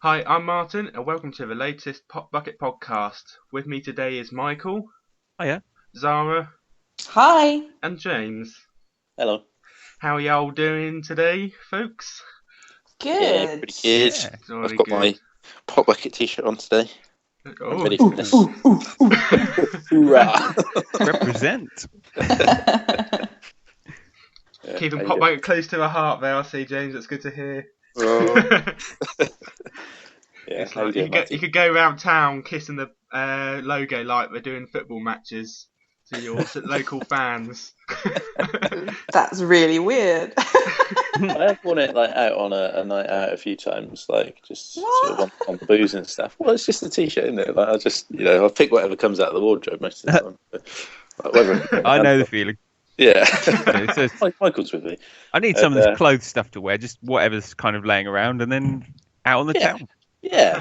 Hi, I'm Martyn, and welcome to the latest PopBucket podcast. With me today is Michael. Hiya. Zara. Hi. And James. Hello. How are y'all doing today, folks? Good. Yeah, pretty good. Yeah. I've got my PopBucket t-shirt on today. I'm ready for this. Hoorah. Represent. Keeping PopBucket close to the heart there, I see, James. That's good to hear. It's like you could go around town kissing the logo like they're doing football matches to your local fans. That's really weird. I have worn it out on a night out a few times, just sort of on the booze and stuff. Well, it's just a t-shirt, isn't it? I just, I'll pick whatever comes out of the wardrobe most of the time. I know the feeling. Yeah. So Michael's with me. I need some of this clothes stuff to wear, just whatever's kind of laying around, and then out on the town. Yeah.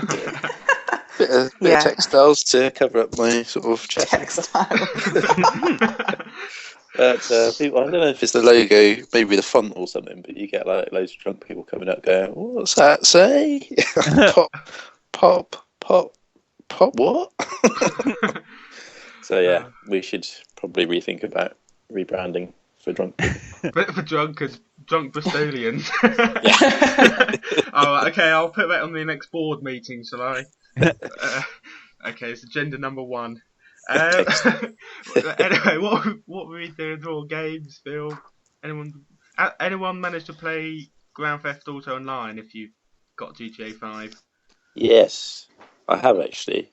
Bit of textiles to cover up my sort of chest. Textiles. But people, I don't know if it's the logo, maybe the font or something, but you get loads of drunk people coming up going, "What's that say?" pop, what? So we should probably rethink about rebranding for drunk people. For drunk Bristolians. Oh, okay, I'll put that on the next board meeting, shall I? Okay, it's agenda number 1. Anyway, what were we doing for all games, Phil? Anyone managed to play Grand Theft Auto Online if you've got GTA 5? Yes, I have actually.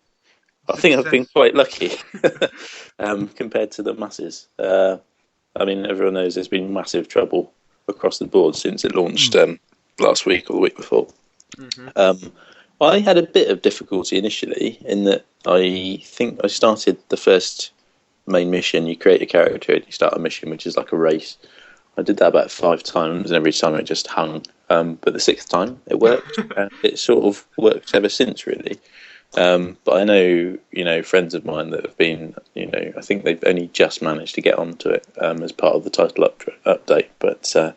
I think I've been quite lucky compared to the masses. I mean, everyone knows there's been massive trouble across the board since it launched last week or the week before. Mm-hmm. I had a bit of difficulty initially in that I think I started the first main mission. You create a character and you start a mission, which is like a race. I did that about 5 times, and every time it just hung. But the 6th time it worked, and it sort of worked ever since, really. But I know, friends of mine that have been, I think they've only just managed to get onto it as part of the title update. But so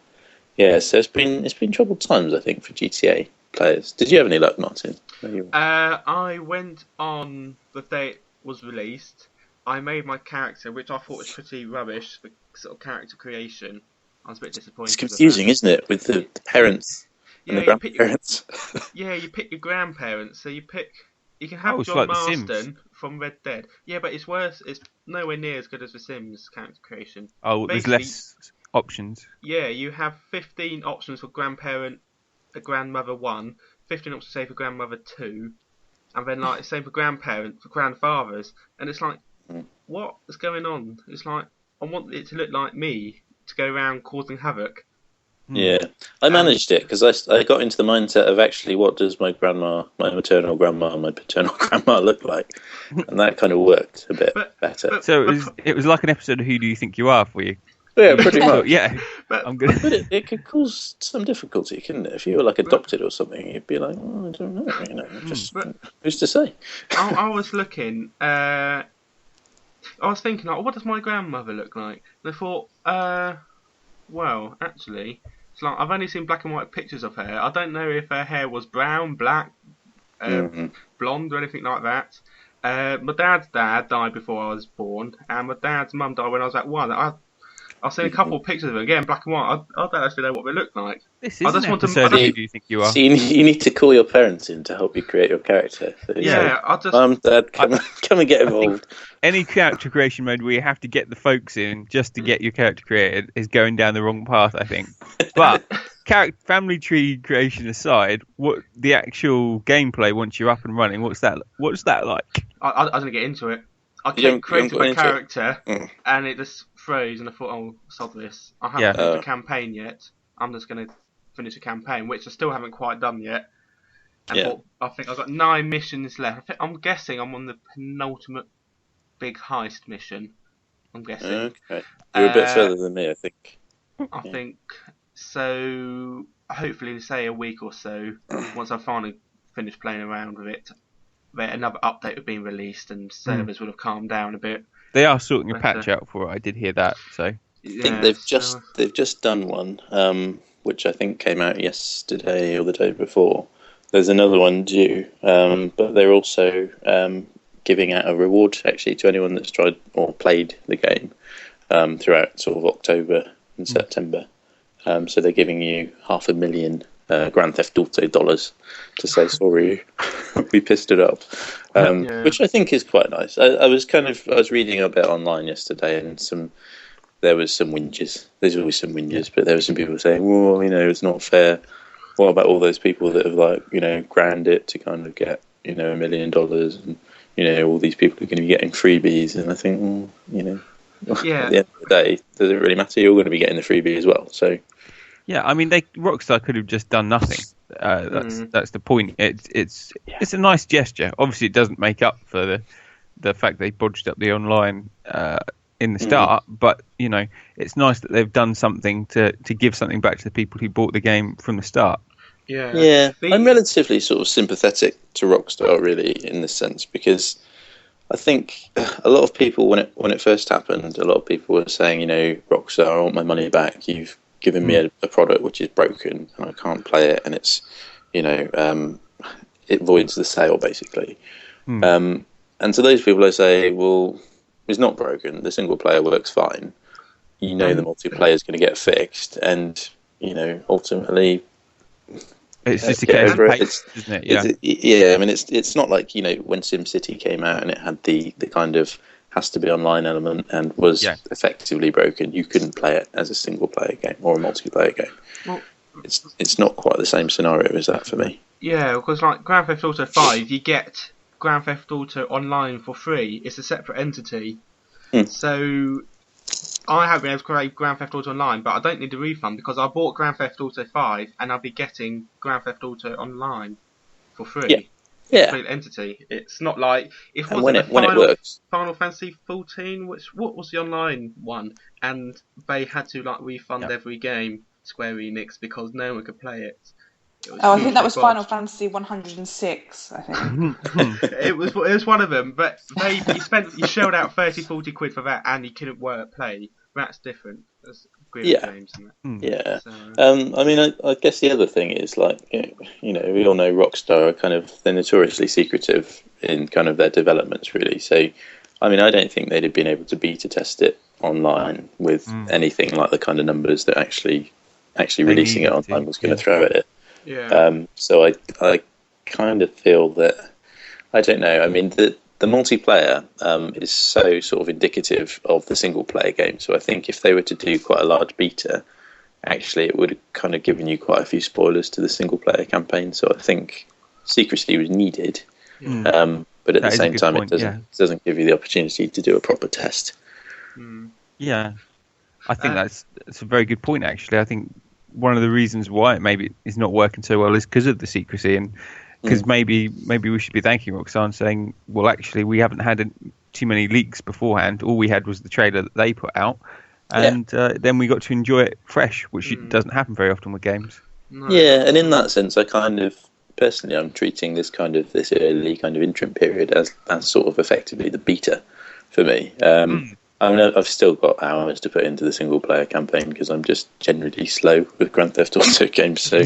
it's been troubled times, I think, for GTA players. Did you have any luck, Martyn? I went on the day it was released. I made my character, which I thought was pretty rubbish, the sort of character creation. I was a bit disappointed. It's confusing, isn't it, with the parents and the grandparents? You pick your grandparents, so you can have John Marston from Red Dead. Yeah, but it's worse. It's nowhere near as good as The Sims character creation. Oh, there's less options. Yeah, you have 15 options for grandparent, a grandmother 1, 15 options say for grandmother 2, and then same for grandparent, for grandfathers. And it's like, what is going on? It's like, I want it to look like me to go around causing havoc. Yeah, I managed it because I got into the mindset of actually what does my grandma, my maternal grandma, and my paternal grandma look like, and that kind of worked a bit better. So it was like an episode of Who Do You Think You Are for you? Yeah, pretty much. Yeah, but it could cause some difficulty, couldn't it? If you were adopted or something, you'd be like, I don't know, who's to say? I was looking. I was thinking, what does my grandmother look like? And I thought, well, actually, it's like I've only seen black and white pictures of her. I don't know if her hair was brown, black, blonde, or anything like that. My dad's dad died before I was born, and my dad's mum died when I was at 1. I've seen a couple of pictures of them, again, black and white. I don't actually know what they look like. This is an episode of Who Do You Think You Are? So you need to call your parents in to help you create your character. So Mum, Dad, come and get involved. Any character creation mode where you have to get the folks in just to get your character created is going down the wrong path, I think. But family tree creation aside, what the actual gameplay once you're up and running, what's that like? I didn't get into it. I created my character and it just froze, and I thought, oh, sod this. I haven't finished the campaign yet. I'm just going to finish the campaign, which I still haven't quite done yet. And I think I've got 9 missions left. I'm guessing I'm on the penultimate big heist mission. I'm guessing. Okay. You're a bit further than me, I think. I think so. Hopefully, say a week or so, once I finally finish playing around with it, another update would be released and servers would have calmed down a bit. They are sorting a patch out for it. I did hear that. So I think they've just done one, which I think came out yesterday or the day before. there's another one due, but they're also giving out a reward actually to anyone that's tried or played the game throughout sort of October and September. So they're giving you 500,000 Grand Theft Auto dollars to say sorry, we pissed it up, which I think is quite nice. I was reading a bit online yesterday, and there was some whinges. There's always some whinges, but there were some people saying, well, it's not fair. What about all those people that have ground it to kind of get $1 million, and all these people are going to be getting freebies? And I think, at the end of the day, does it really matter? You're going to be getting the freebie as well. So yeah, I mean, Rockstar could have just done nothing. That's the point. It's a nice gesture. Obviously, it doesn't make up for the fact they bodged up the online in the start, but it's nice that they've done something to give something back to the people who bought the game from the start. Yeah. I'm relatively sort of sympathetic to Rockstar, really, in this sense, because I think a lot of people, when it first happened, a lot of people were saying, Rockstar, I want my money back. You've given me a product which is broken and I can't play it, and it's it voids the sale basically. And to those people I say, well, it's not broken. The single player works fine. The multiplayer is going to get fixed, and ultimately it's just a case of pace, isn't it? Yeah. I mean, it's not like when SimCity came out and it had the kind of has to be online element and was effectively broken. You couldn't play it as a single player game or a multiplayer game. Well, it's not quite the same scenario as that for me. Yeah, because like Grand Theft Auto 5, you get Grand Theft Auto Online for free. It's a separate entity. So I have been able to create Grand Theft Auto Online, but I don't need a refund because I bought Grand Theft Auto 5 and I'll be getting Grand Theft Auto Online for free. Yeah. Complete entity. It's not like when it works. Final Fantasy 14, what was the online one, and they had to refund every game, Square Enix, because no one could play it. I think that was Final Fantasy 106. I think it was one of them, but you shelled out 30-40 quid for that, and you couldn't play. That's different. That's games, isn't it? Yeah. So, I mean, I guess the other thing is we all know Rockstar are they're notoriously secretive in kind of their developments, really. So, I mean, I don't think they'd have been able to beta test it online with anything like the kind of numbers that actually releasing it online was going to throw at it. Yeah. So I kind of feel that, I don't know. I mean, the multiplayer is so sort of indicative of the single player game. So I think if they were to do quite a large beta, actually it would have kind of given you quite a few spoilers to the single player campaign. So I think secrecy was needed. But at the same time, it doesn't give you the opportunity to do a proper test. Yeah, I think that's a very good point. Actually, I think one of the reasons why it maybe is not working so well is because of the secrecy, and because maybe we should be thanking Rockstar and saying, well, actually, we haven't had too many leaks beforehand. All we had was the trailer that they put out, and then we got to enjoy it fresh, which doesn't happen very often with games. No. Yeah, and in that sense, I kind of personally, I'm treating this early kind of interim period as sort of effectively the beta for me. I mean, I've still got hours to put into the single player campaign because I'm just generally slow with Grand Theft Auto games. So,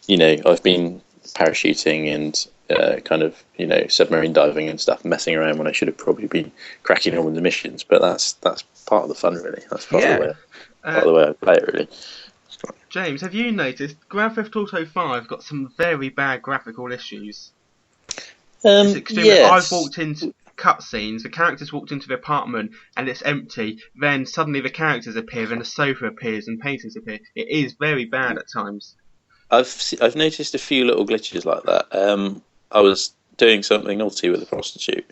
I've been parachuting and submarine diving and stuff, messing around when I should have probably been cracking on with the missions. But that's part of the fun, really. That's part of the way I play it, really. James, have you noticed Grand Theft Auto 5 got some very bad graphical issues? It's extremely. Yes. I've walked into cutscenes, the characters walked into the apartment and it's empty, then suddenly the characters appear and a sofa appears and paintings appear. It is very bad at times. I've noticed a few little glitches like that. I was doing something naughty with a prostitute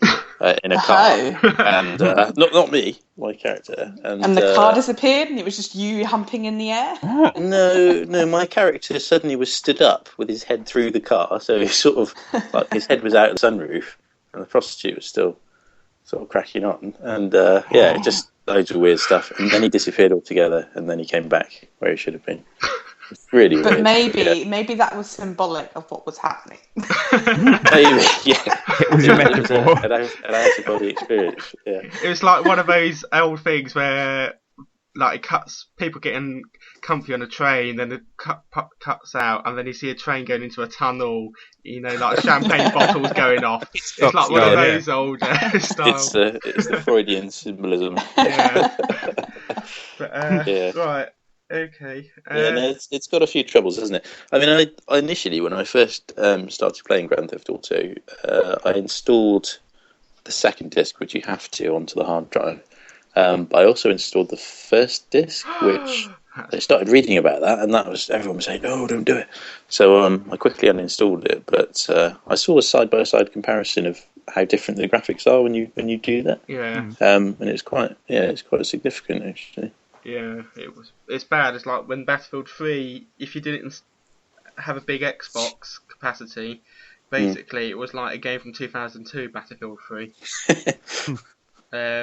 in a car, and not me, my character, and the car disappeared, and it was just you humping in the air. No, my character suddenly was stood up with his head through the car, so he sort of like his head was out of the sunroof, and the prostitute was still sort of cracking on, and just loads of weird stuff, and then he disappeared altogether, and then he came back where he should have been. It's really weird. But maybe that was symbolic of what was happening. Maybe, yeah. It was a metaphor. An out-of-body experience, yeah. It was like one of those old things where like it cuts people getting comfy on a train, then the cuts out, and then you see a train going into a tunnel. Like champagne bottles going off. It's like one of those old style. It's the Freudian symbolism. Yeah. But, yeah. Right. Okay. No, it's got a few troubles, hasn't it? I mean, I initially, when I first started playing Grand Theft Auto, I installed the second disc, which you have to, onto the hard drive. But I also installed the first disc, which they started reading about that, and everyone was saying, "No, don't do it." So I quickly uninstalled it. But I saw a side-by-side comparison of how different the graphics are when you do that. Yeah. And it's quite significant actually. Yeah, it's bad. It's like when Battlefield 3, if you didn't have a big Xbox capacity, basically it was like a game from 2002, Battlefield 3.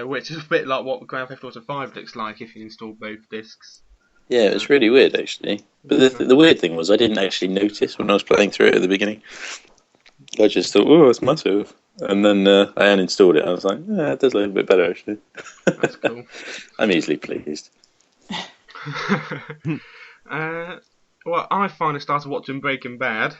Which is a bit like what Grand Theft Auto 5 looks like if you install both discs. Yeah, it was really weird actually. But the weird thing was I didn't actually notice when I was playing through it at the beginning. I just thought, oh, it's massive. And then I uninstalled it. I was like, yeah, it does look a bit better actually. That's cool. I'm easily pleased. Well, I finally started watching Breaking Bad.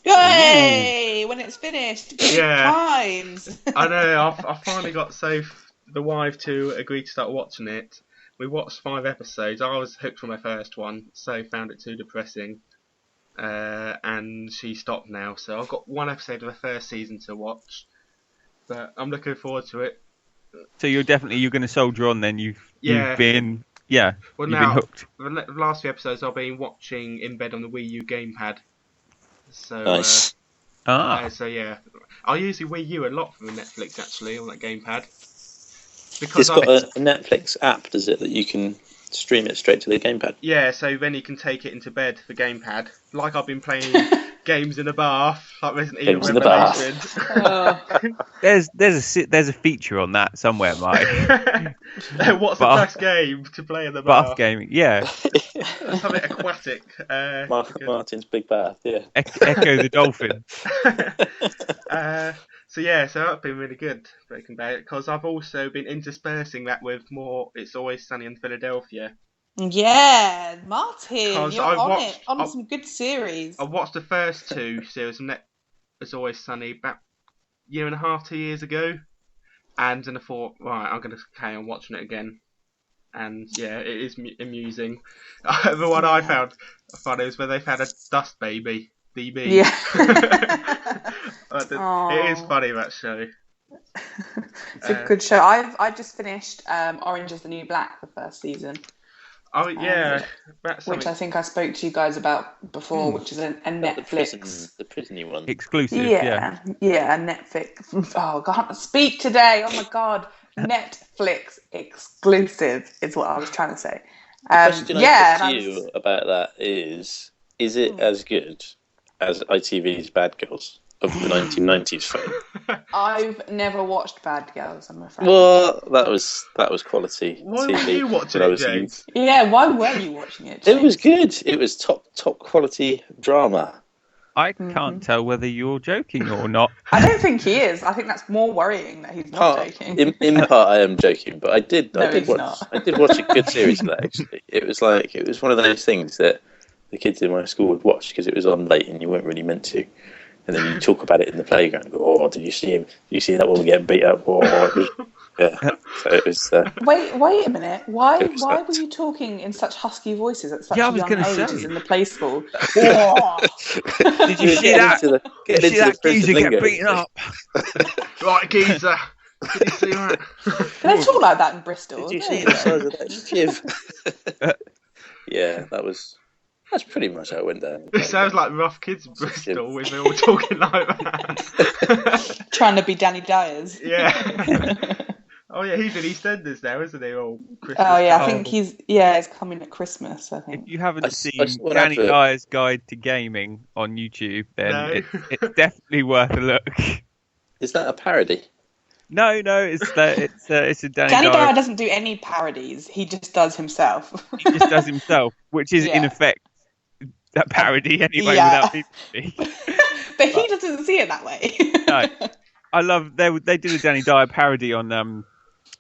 Yay! When it's finished. Good Yeah. times. I know, I finally got the wife to agree to start watching it. We watched 5 episodes. I was hooked from my first one, so found it too depressing. And she stopped now, so I've got 1 episode of the first season to watch. But I'm looking forward to it. So you're going to soldier on then. You've been... Yeah, well, you've now, been hooked. The last few episodes I've been watching in bed on the Wii U gamepad. So, Nice. So yeah, I use the Wii U a lot for Netflix actually on that gamepad. Because It's got a Netflix app, does it, that you can stream it straight to the gamepad? Yeah, so then you can take it into bed for gamepad. Like I've been playing games in the bath, like Resident Evil Games in the bath. Revelation. There's a feature on that somewhere, Mike. What's the best game to play in the bath? Bath gaming, yeah. Something aquatic. Martyn's Big Bath, yeah. Echo the dolphin. So that's been really good, Breaking Bad, because I've also been interspersing that with more It's Always Sunny in Philadelphia. Yeah, Martyn, you're on some good series. I watched the first 2 series of It's Always Sunny about 1.5 to 2 years ago, and then I thought, right, I'm going to carry on watching it again. And yeah, it is amusing. The one I found funny was where they found a dust baby, DB. Yeah. It is funny, that show. It's a good show. I just finished Orange is the New Black, the first season. Oh yeah, which I think I spoke to you guys about before, which is a Netflix, the prisony one, exclusive. Yeah, Netflix. Oh, I can't speak today. Oh my god, Netflix exclusive is what I was trying to say. The question I put to you about that is it as good as ITV's Bad Girls of the 1990s fame? I've never watched Bad Girls, I'm afraid. Well, that was quality why TV. Were you watching it, James? Yeah, why were you watching it, James? It was good. It was top quality drama. I can't tell whether you're joking or not. I don't think he is. I think that's more worrying that he's not joking. In part, I am joking, but I did watch a good series of that. Actually, it was one of those things that the kids in my school would watch because it was on late and you weren't really meant to. And then you talk about it in the playground. And go, oh, did you see him? Did you see that woman get beat up? Oh, yeah. So it was. Wait a minute. Why were you talking in such husky voices at such young ages in the play school? Did you see that? Did you see that geezer get beaten up? Right, geezer. Did you see that? They talk like that in Bristol. Did you see the size of that shiv? Yeah, that's pretty much how it went down. It sounds like Rough Kids Bristol when they're all talking like that. Trying to be Danny Dyers. Yeah. Oh yeah, he's in EastEnders now, isn't he? All Christmas. Oh yeah, I think he's coming at Christmas, I think. If you haven't seen Danny Dyer's Guide to Gaming on YouTube, then it's definitely worth a look. Is that a parody? No, it's a Danny Dyer doesn't do any parodies. He just does himself. He just does himself, which is in effect that parody anyway, without people. But he doesn't see it that way. No, I love they did a Danny Dyer parody on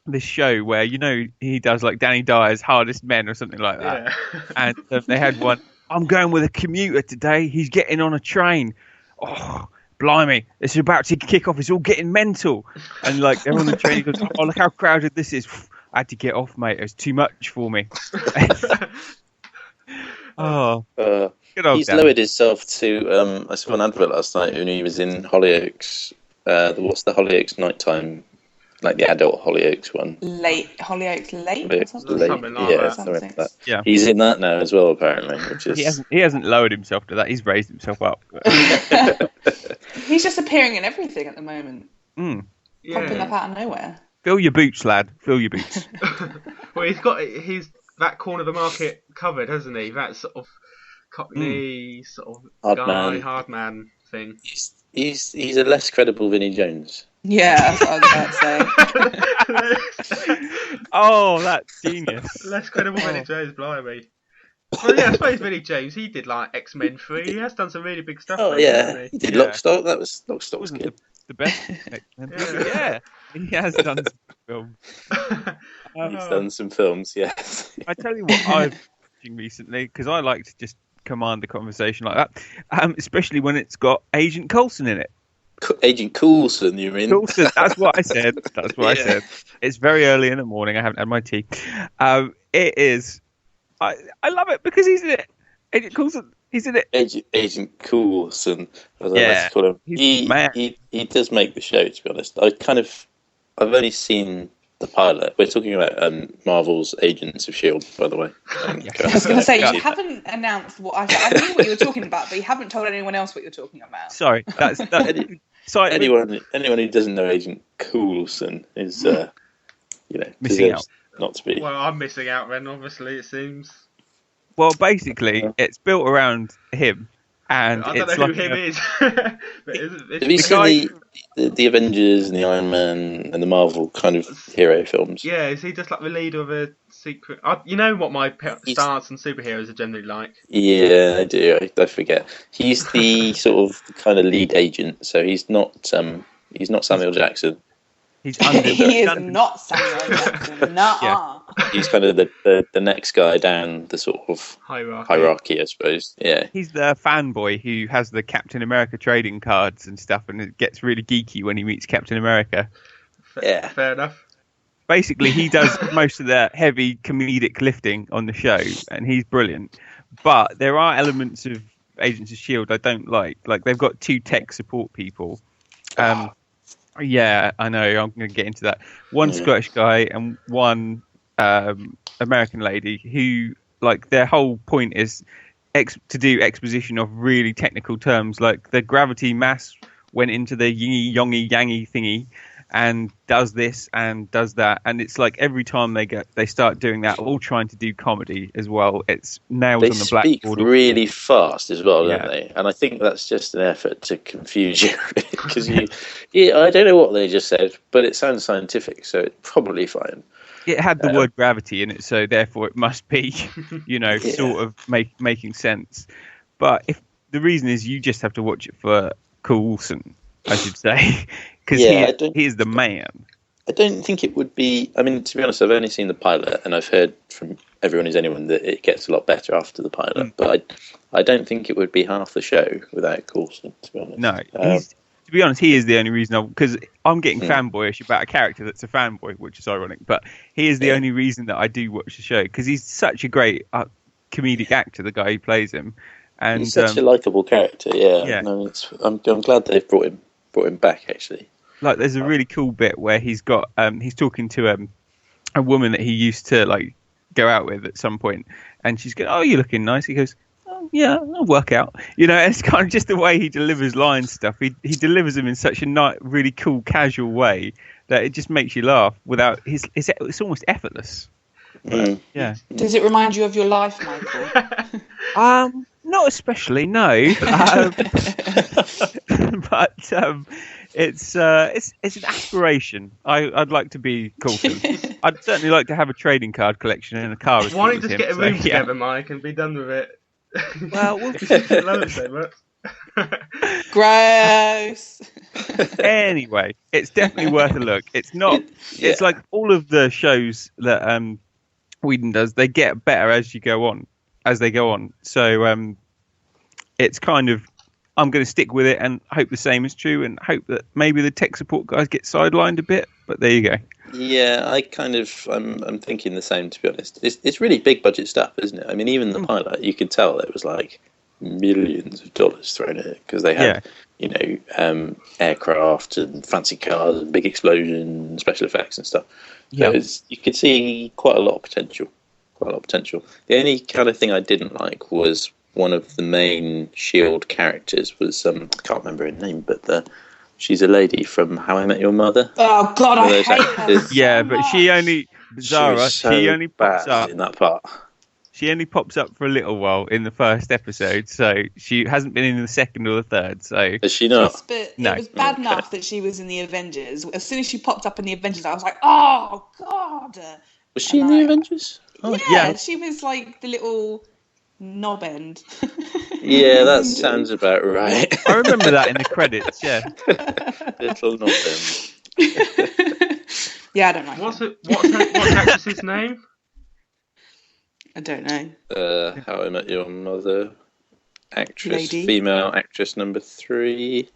this show where he does like Danny Dyer's Hardest Men or something like that, and they had one. I'm going with a commuter today. He's getting on a train. Oh, blimey! It's about to kick off. It's all getting mental, and like they're on the train. He goes, "Oh, look how crowded this is. I had to get off, mate. It was too much for me." Oh, good old he's Danny. lowered himself to. I saw an advert last night when he was in Hollyoaks. What's the Hollyoaks nighttime? Like the adult Hollyoaks one. Hollyoaks Late or something? Something like that. Something like that. Yeah. He's in that now as well, apparently. Which is... He hasn't lowered himself to that. He's raised himself up. He's just appearing in everything at the moment. Yeah. Popping up out of nowhere. Fill your boots, lad. Fill your boots. Well, he's that corner of the market covered, hasn't he? That sort of Cockney sort of hard man thing. He's a less credible Vinnie Jones. Yeah, that's what I was about to say. Oh, that's genius. Less credible Vinnie Jones, blimey. Well, yeah, I suppose Vinnie Jones, he did like X-Men 3. He has done some really big stuff. Oh, though, yeah. hasn't He did Lockstock. That was Lockstock was Wasn't good. the best. Yeah, he has done some films. He's done some films, yes. I tell you what I've been watching recently, because I like to just command the conversation like that, especially when it's got Agent Coulson in it. Agent Coulson, you mean? Coulson, that's what I said. That's what I said. It's very early in the morning. I haven't had my tea. It is. I love it because he's in it. Agent Coulson, he's in it. Agent Coulson. Yeah, call him. He does make the show, to be honest. I've only seen the pilot. We're talking about Marvel's Agents of S.H.I.E.L.D., by the way. I was going to say, you haven't announced what I knew what you were talking about, but you haven't told anyone else what you're talking about. Sorry, sorry. Anyone who doesn't know Agent Coulson is, Missing out. Not to be. Well, I'm missing out then, obviously, it seems. Well, basically, it's built around him, and I don't it's know like who him is. But Have you seen the Avengers and the Iron Man and the Marvel kind of hero films? Yeah, is he just like the leader of a secret... you know what my stance on superheroes are generally like. Yeah, I do. I forget. He's the sort of kind of lead agent, so he's not Samuel Jackson. He's under. He is not Samuel Jackson. Nuh-uh. He's kind of the next guy down the sort of hierarchy, I suppose. Yeah. He's the fanboy who has the Captain America trading cards and stuff, and it gets really geeky when he meets Captain America. Yeah. Fair enough. Basically, he does most of the heavy comedic lifting on the show, and he's brilliant. But there are elements of Agents of S.H.I.E.L.D. I don't like. Like, they've got 2 tech support people. Yeah, I know. I'm going to get into that. One Scottish guy and one American lady who, like, their whole point is to do exposition of really technical terms. Like, the gravity mass went into the yingy yongy yangy thingy and does this and does that, and it's like every time they start doing that, all trying to do comedy as well. It's nails on the blackboard. They speak really fast as well, don't they? And I think that's just an effort to confuse you, because I don't know what they just said, but it sounds scientific, so it's probably fine. It had the word gravity in it, so therefore it must be, sort of making sense. But if the reason is you just have to watch it for Coulson, I should say, because he is the man. I don't think it would be... I mean, to be honest, I've only seen the pilot, and I've heard from everyone who's anyone that it gets a lot better after the pilot. But I don't think it would be half the show without Coulson, to be honest. No, to be honest, he is the only reason... Because I'm getting fanboyish about a character that's a fanboy, which is ironic. But he is the only reason that I do watch the show, because he's such a great comedic actor, the guy who plays him. And he's such a likeable character, yeah. No, I'm glad they've brought him back, actually. Like, there's a really cool bit where he's talking to a woman that he used to like go out with at some point, and she's going, "Oh, you're looking nice." He goes, "Oh, yeah, I'll work out." It's kind of just the way he delivers line stuff. He delivers them in such a really cool, casual way that it just makes you laugh without it's almost effortless. But, yeah. Does it remind you of your life, Michael? Not especially, no. But it's an aspiration. I'd like to be Coulson. I'd certainly like to have a trading card collection and a car. Why don't you just get a room together, Mike, and be done with it? Well, love it so much. Gross. Anyway, it's definitely worth a look. It's not. Yeah. It's like all of the shows that Whedon does. They get better as they go on. So it's kind of. I'm going to stick with it and hope the same is true, and hope that maybe the tech support guys get sidelined a bit. But there you go. Yeah, I'm thinking the same, to be honest. It's really big budget stuff, isn't it? I mean, even the pilot, you could tell it was like millions of dollars thrown at it, because they had, aircraft and fancy cars and big explosions, special effects and stuff. So you could see quite a lot of potential. The only kind of thing I didn't like was one of the main Shield characters was I can't remember her name, but she's a lady from How I Met Your Mother. Oh God, I hate her. Yeah, but Zara. She only pops up in that part. She only pops up for a little while in the first episode, so she hasn't been in the second or the third. So is she not? But no. It was bad enough that she was in the Avengers. As soon as she popped up in the Avengers, I was like, oh God. Was she in the Avengers? Oh, yeah, she was like the little knob end. Yeah, that sounds about right. I remember that in the credits. Yeah, little knob end. Yeah, I don't know. What's the actress's name? I don't know. How I Met Your Mother actress, Lady. Female actress number 3.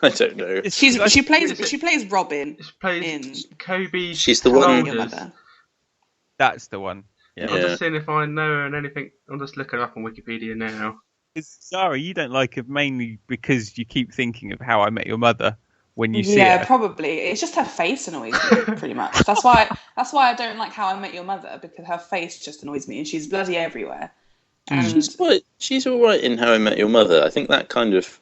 I don't know. She plays Robin. She plays Kobe. She's the one. that's the one. Yeah. I'm just seeing if I know her and anything. I'm just looking up on Wikipedia now. Sorry, you don't like her mainly because you keep thinking of How I Met Your Mother when you see her. Yeah, probably. It's just her face annoys me, pretty much. That's why I don't like How I Met Your Mother, because her face just annoys me, and she's bloody everywhere. She's all right in How I Met Your Mother. I think that kind of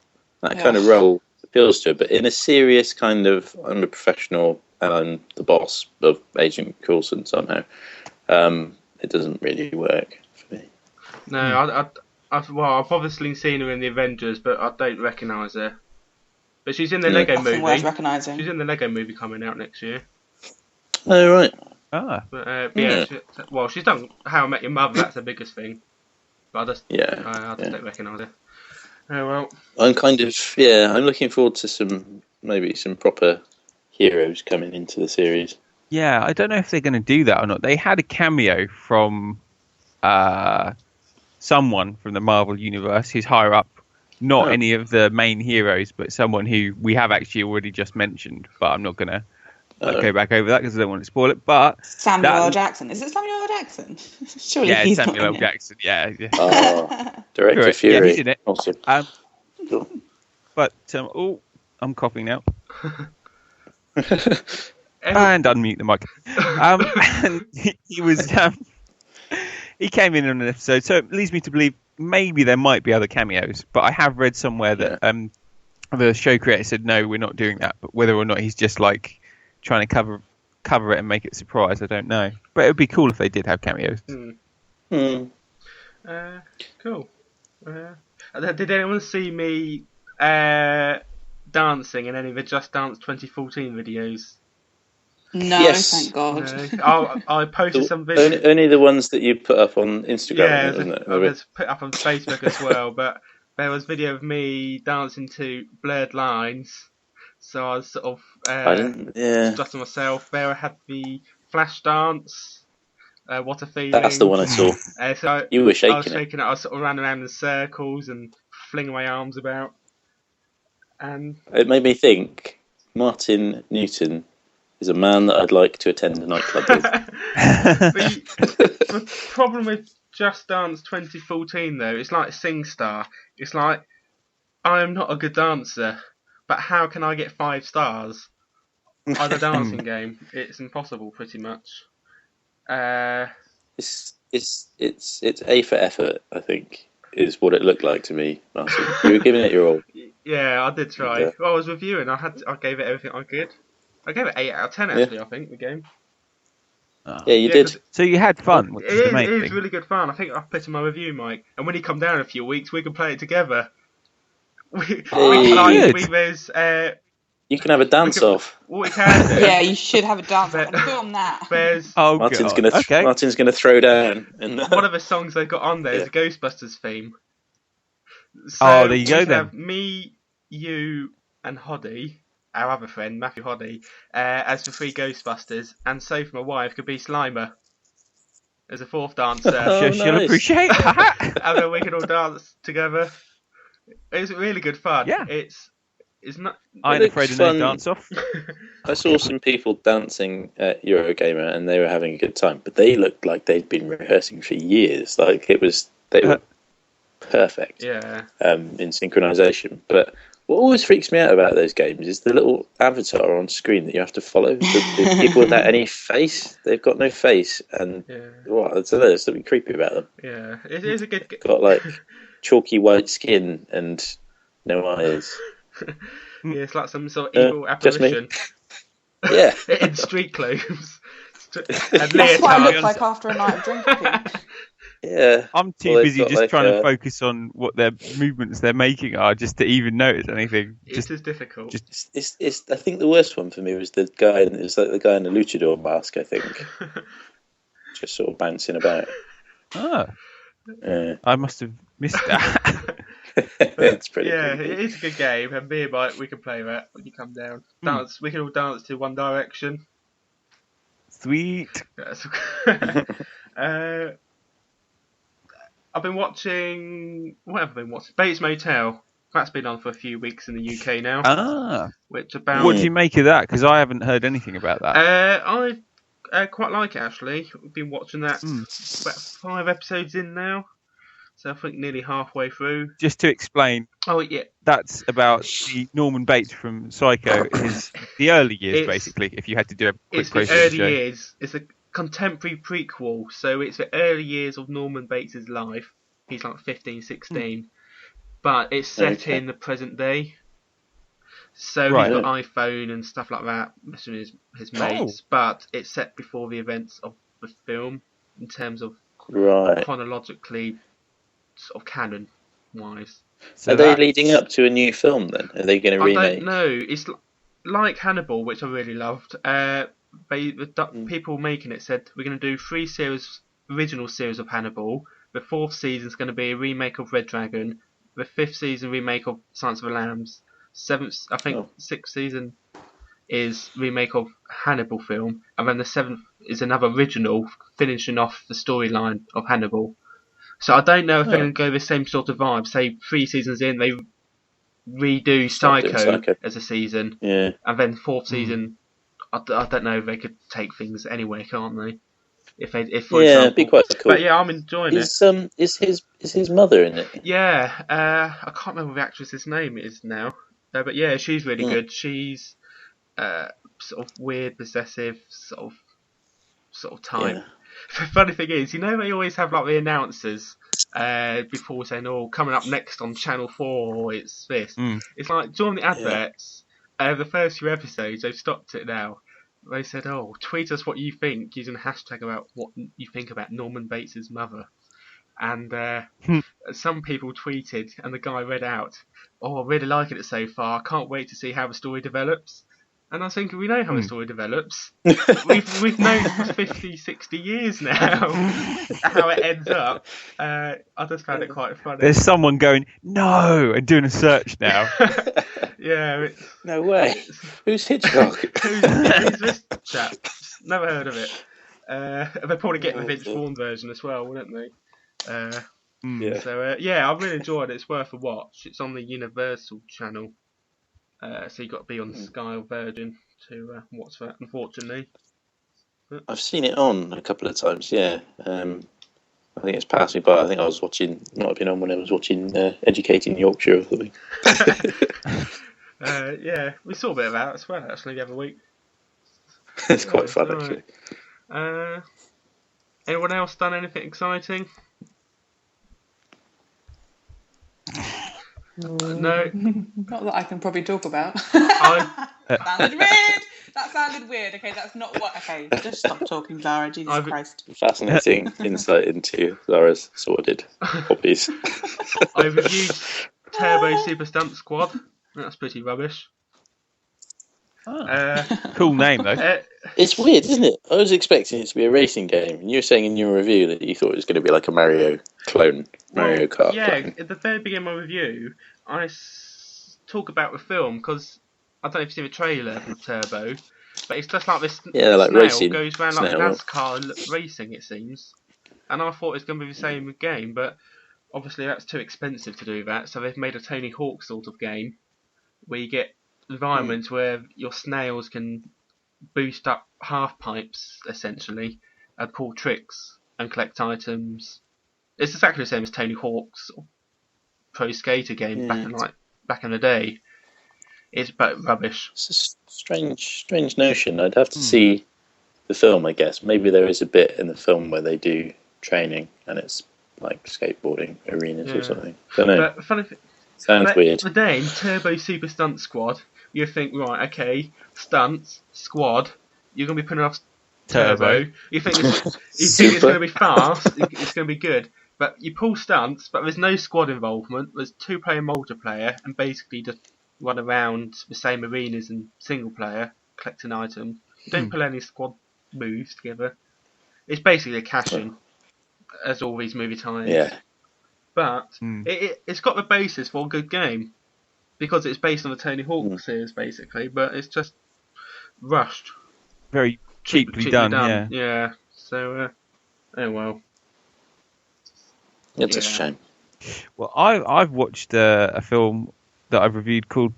role appeals to her, but in a serious kind of, I'm a professional and I'm the boss of Agent Coulson somehow, it doesn't really work for me. No, I've obviously seen her in the Avengers, but I don't recognise her. But she's in the Lego movie. Worth recognising. She's in the Lego movie coming out next year. Oh, right. Ah. But, she's done How I Met Your Mother. That's the biggest thing. But I just don't recognise her. Oh well. I'm looking forward to some proper heroes coming into the series. Yeah, I don't know if they're going to do that or not. They had a cameo from someone from the Marvel Universe who's higher up. Not any of the main heroes, but someone who we have actually already just mentioned. But I'm not going to go back over that because I don't want to spoil it. But Samuel L. Jackson. Is it Samuel L. Jackson? Surely he's Samuel L. not Jackson. Yeah. Director Fury. Yeah, he's in it. Awesome. Cool. But I'm coughing now. And unmute the mic. And he was. He came in on an episode, so it leads me to believe maybe there might be other cameos. But I have read somewhere that the show creator said no, we're not doing that. But whether or not he's just like trying to cover it and make it a surprise, I don't know. But it would be cool if they did have cameos. Cool. Did anyone see me dancing in any of the Just Dance 2014 videos? No, yes. thank God. No. I posted some videos. Only the ones that you put up on Instagram. Yeah, isn't it? I was put up on Facebook as well. But there was video of me dancing to Blurred Lines. So I was sort of strutting myself. There I had the Flash dance. What a Feeling. That's the one I saw. So you were shaking I was shaking it. I was sort of ran around in circles and flinging my arms about. And it made me think Martyn Newton is a man that I'd like to attend a nightclub with. The problem with Just Dance 2014 though, it's like SingStar. It's like, I am not a good dancer, but how can I get 5 stars at a dancing game? It's impossible, pretty much. It's A for effort, I think, is what it looked like to me, Martyn. You were giving it your all. Yeah, I did try. Yeah. Well, I was reviewing. I gave it everything I could. I gave it 8 out of 10 actually. I think the game. Yeah, you did. So you had fun, which is the main It thing. is really good fun. I think I've put in my review, Mike. And when you come down in a few weeks, we can play it together. Hey. There's You can have a dance off. what we can do. Yeah, you should have a dance off. I'm on that. There's Martin's gonna throw down. And one of the songs they've got on there is a Ghostbusters theme. So there you go we then. have me, you, and Hoddy, our other friend Matthew Hoddy, as the 3 Ghostbusters, and Sophie, my wife, could be Slimer as a 4th dancer. Oh, She'll nice. appreciate that. And then we can all dance together. It's really good fun. Yeah. It's not. I ain't looks afraid of no fun. dance off. I saw some people dancing at Eurogamer and they were having a good time, but they looked like they'd been rehearsing for years. Like they were perfect Yeah. in synchronization. But what always freaks me out about those games is the little avatar on screen that you have to follow. The people without any face, they've got no face, and well, I don't know, there's something creepy about them. Yeah. It is a good. Got like chalky white skin and no eyes. Yeah, it's like some sort of evil just me. apparition. Yeah. In street clothes. And That's what I look leotards. like after a night of drinking. Yeah. I'm too Well, they've busy got, just like, trying to focus on what their movements they're making are, just to even notice anything. It is difficult. It's I think the worst one for me was the guy. It was like the guy in the luchador mask, I think, just sort of bouncing about. I must have missed that. It's pretty. Yeah, creepy. it is a good game, and me and Mike, we can play that when you come down. Dance. We can all dance to One Direction. Sweet. Yes. I've been watching. What have I been watching? Bates Motel. That's been on for a few weeks in the UK now. Which about. What do you make of that? Because I haven't heard anything about that. I quite like it actually. We've been watching that about 5 episodes in now, so I think nearly halfway through. Just to explain. Oh yeah. That's about the Norman Bates from Psycho. The early years, basically. If you had to do a quick process. It's the early years. It's a contemporary prequel, so it's the early years of Norman Bates' life. He's like 15, 16. But it's set in the present day. So he's got iPhone and stuff like that, messaging his mates, but it's set before the events of the film in terms of chronologically, sort of canon-wise. So are they leading up to a new film then? Are they going to remake? I don't know. It's like Hannibal, which I really loved. People making it said we're going to do 3 original series of Hannibal. The 4th season is going to be a remake of Red Dragon. The 5th season remake of Silence of the Lambs. 7th, I think, 6th season is remake of Hannibal film, and then the 7th is another original finishing off the storyline of Hannibal. So I don't know if they're going to go the same sort of vibe. Say 3 seasons in, they redo Psycho as a season, and then 4th season. I don't know. They could take things anywhere, can't they? If for example, it'd be quite cool. But yeah, I'm enjoying it. Is his mother in it? Yeah, I can't remember the actress's name is now. But yeah, she's really good. She's sort of weird, possessive, sort of type. The funny thing is, you know, they always have like the announcers before saying, "Oh, coming up next on Channel 4, it's this." It's like during the adverts, the first few episodes, they've stopped it now. They said, "Oh, tweet us what you think using a hashtag about what you think about Norman Bates' mother." And some people tweeted, and the guy read out, "Oh, I'm really liking it so far. I can't wait to see how the story develops." And I was thinking, we know how the story develops. We've known for 50, 60 years now how it ends up. I just found it quite funny. There's someone going, "No," and doing a search now. Yeah. No way. Who's Hitchcock? Who's this chap? Never heard of it. They're probably getting the Vince Vaughn version as well, wouldn't they? So I'm really enjoying it. It's worth a watch. It's on the Universal channel, so you've got to be on Sky or Virgin to watch that. Unfortunately, I've seen it on a couple of times. Yeah, I think it's passed me by. I think I was watching. Might have been on when I was watching Educating Yorkshire or something. we saw a bit of that as well actually the other week. It's quite fun actually. Anyone else done anything exciting? No. Not that I can probably talk about. Sounded weird. That sounded weird. Okay, that's not what. Okay, just stop talking, Zara. Jesus Christ. Fascinating insight into Zara's sordid hobbies. I reviewed Turbo Super Stunt Squad. That's pretty rubbish. Cool name though. It's weird, isn't it? I was expecting it to be a racing game, and you were saying in your review that you thought it was going to be like a Mario clone, Mario Kart. Yeah, clone. at the very beginning of my review, I talk about the film because I don't know if you've seen the trailer for Turbo, but it's just like this like snail racing. goes around like Snail. NASCAR racing, it seems. And I thought it was going to be the same game, but obviously that's too expensive to do that, so they've made a Tony Hawk sort of game where you get environments where your snails can boost up half pipes essentially and pull tricks and collect items. It's exactly the same as Tony Hawk's Pro Skater game back in the day. It's but rubbish. It's a strange notion. I'd have to see the film, I guess. Maybe there is a bit in the film where they do training and it's like skateboarding arenas or something. Don't know. But funny Sounds weird. The name Turbo Super Stunt Squad, you think, right, okay, stunts, squad, you're going to be putting off Turbo. You think it's going to be fast, it's going to be good. But you pull stunts, but there's no squad involvement. There's 2-player multiplayer, and basically just run around the same arenas and single player, collecting items. You don't pull any squad moves together. It's basically a cash-in, as all these movie tie-ins. Yeah. But it's got the basis for a good game, because it's based on the Tony Hawk series, basically, but it's just rushed. Very cheaply done, yeah. Yeah, so, oh well. It's a shame. Well, I've watched a film that I've reviewed called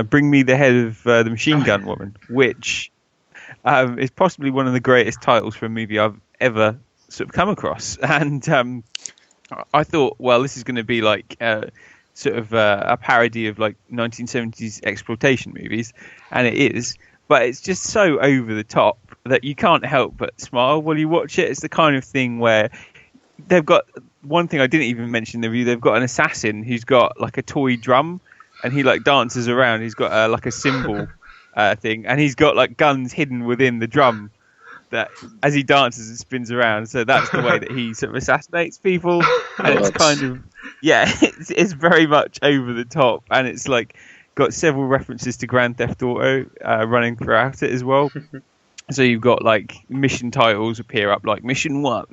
Bring Me the Head of the Machine Gun Woman, which is possibly one of the greatest titles for a movie I've ever sort of come across. And I thought, well, this is going to be like sort of a parody of like 1970s exploitation movies, and it is. But it's just so over the top that you can't help but smile while you watch it. It's the kind of thing where they've got one thing I didn't even mention in the review. They've got an assassin who's got like a toy drum, and he like dances around. He's got like a cymbal thing, and he's got like guns hidden within the drum that as he dances and spins around. So that's the way that he sort of assassinates people, and it's kind of it's very much over the top, and it's like got several references to Grand Theft Auto running throughout it as well. So you've got like mission titles appear up, like Mission 1.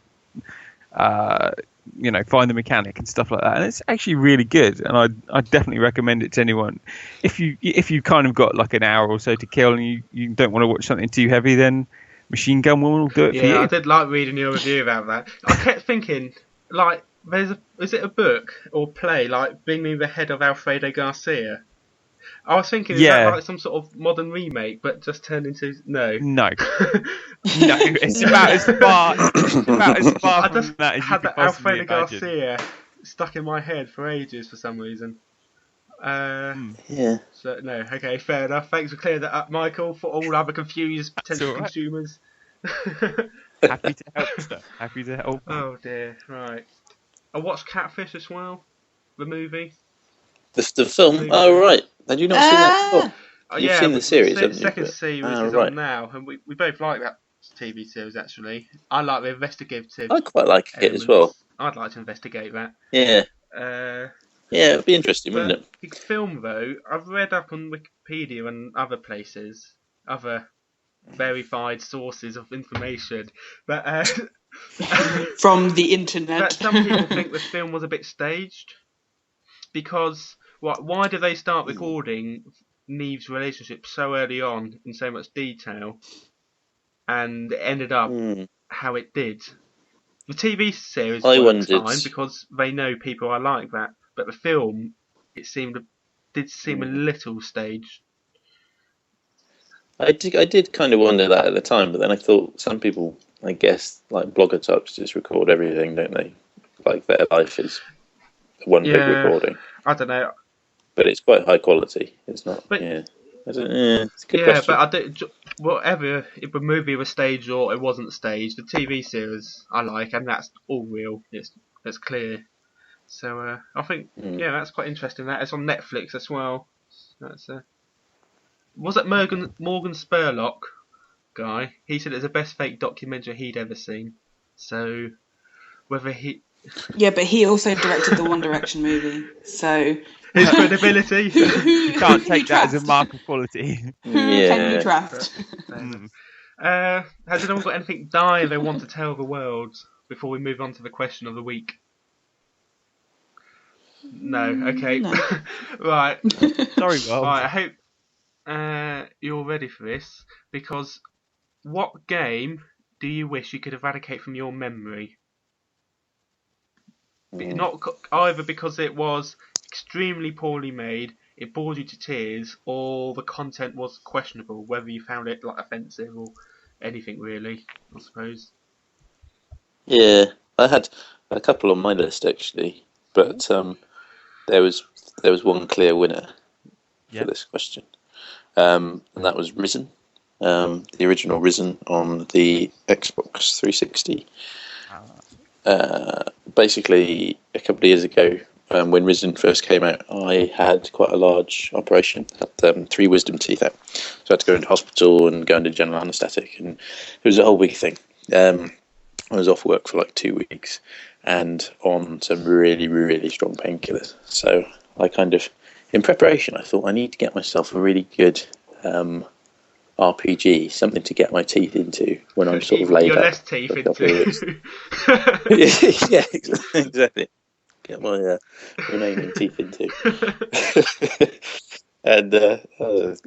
Find the mechanic and stuff like that, and it's actually really good, and I definitely recommend it to anyone. If you kind of got like an hour or so to kill and you don't want to watch something too heavy, then Machine Gun Woman will do it for you. Yeah, I did like reading your review about that. I kept thinking, like, is it a book or play like Bring Me the Head of Alfredo Garcia? I was thinking, is that like some sort of modern remake, but just turned into no. It's about as far I from just that as you had could that possibly Alfredo imagine. Garcia stuck in my head for ages for some reason. Yeah. So no, okay, fair enough. Thanks for clearing that up, Michael, for all other confused potential consumers. Happy to help, sir. Happy to help. Oh dear, right. I watched Catfish as well, the movie. The film? Oh, right. Had you not seen that before? You've seen the series, haven't you? The second series is on now, and we both like that TV series, actually. I like the investigative I quite like it as well. I'd like to investigate that. Yeah. It'd be interesting, wouldn't it? The film, though, I've read up on Wikipedia and other places, other verified sources of information, but from the internet. But some people think the film was a bit staged, because why did they start recording Neve's relationship so early on in so much detail, and it ended up how it did? The TV series worked fine because they know people are like that, but the film did seem a little staged. I did kind of wonder that at the time, but then I thought some people, I guess, like blogger types, just record everything, don't they? Like their life is one big recording. I don't know. But it's quite high quality. It's not. It's a good question. But I do, whatever, if a movie was staged or it wasn't staged, the TV series I like, and that's all real. It's clear. So I think that's quite interesting. That it's on Netflix as well. That's was it Morgan Spurlock guy? He said it's the best fake documentary he'd ever seen. So whether Yeah, but he also directed the One Direction movie, so his credibility. You can't take that as a mark of quality. Who can you trust? Has anyone got anything dire they want to tell the world before we move on to the question of the week? No. Okay. No. Right. Sorry, Bob. Right. I hope you're ready for this, because what game do you wish you could eradicate from your memory? Not either because it was extremely poorly made, it bored you to tears, or the content was questionable, whether you found it like offensive or anything really, I suppose. Yeah, I had a couple on my list actually, but there was one clear winner for this question, and that was Risen, the original Risen on the Xbox 360. Basically, a couple of years ago, when Risen first came out, I had quite a large operation. Had 3 wisdom teeth out, so I had to go into hospital and go into general anaesthetic, and it was a whole big thing. I was off work for like 2 weeks and on some really, really strong painkillers. So I kind of, in preparation, I thought I need to get myself a really good RPG, something to get my teeth into when I'm sort of laid your up. less teeth into. Yeah, exactly. Get my remaining teeth into. And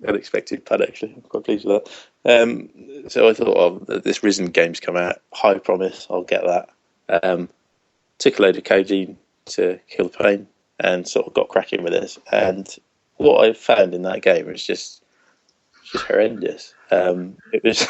unexpected pun, actually. I'm quite pleased with that. So I thought, this Risen game's come out. High promise, I'll get that. Took a load of codeine to kill the pain and sort of got cracking with this. And what I found in that game was just horrendous. It was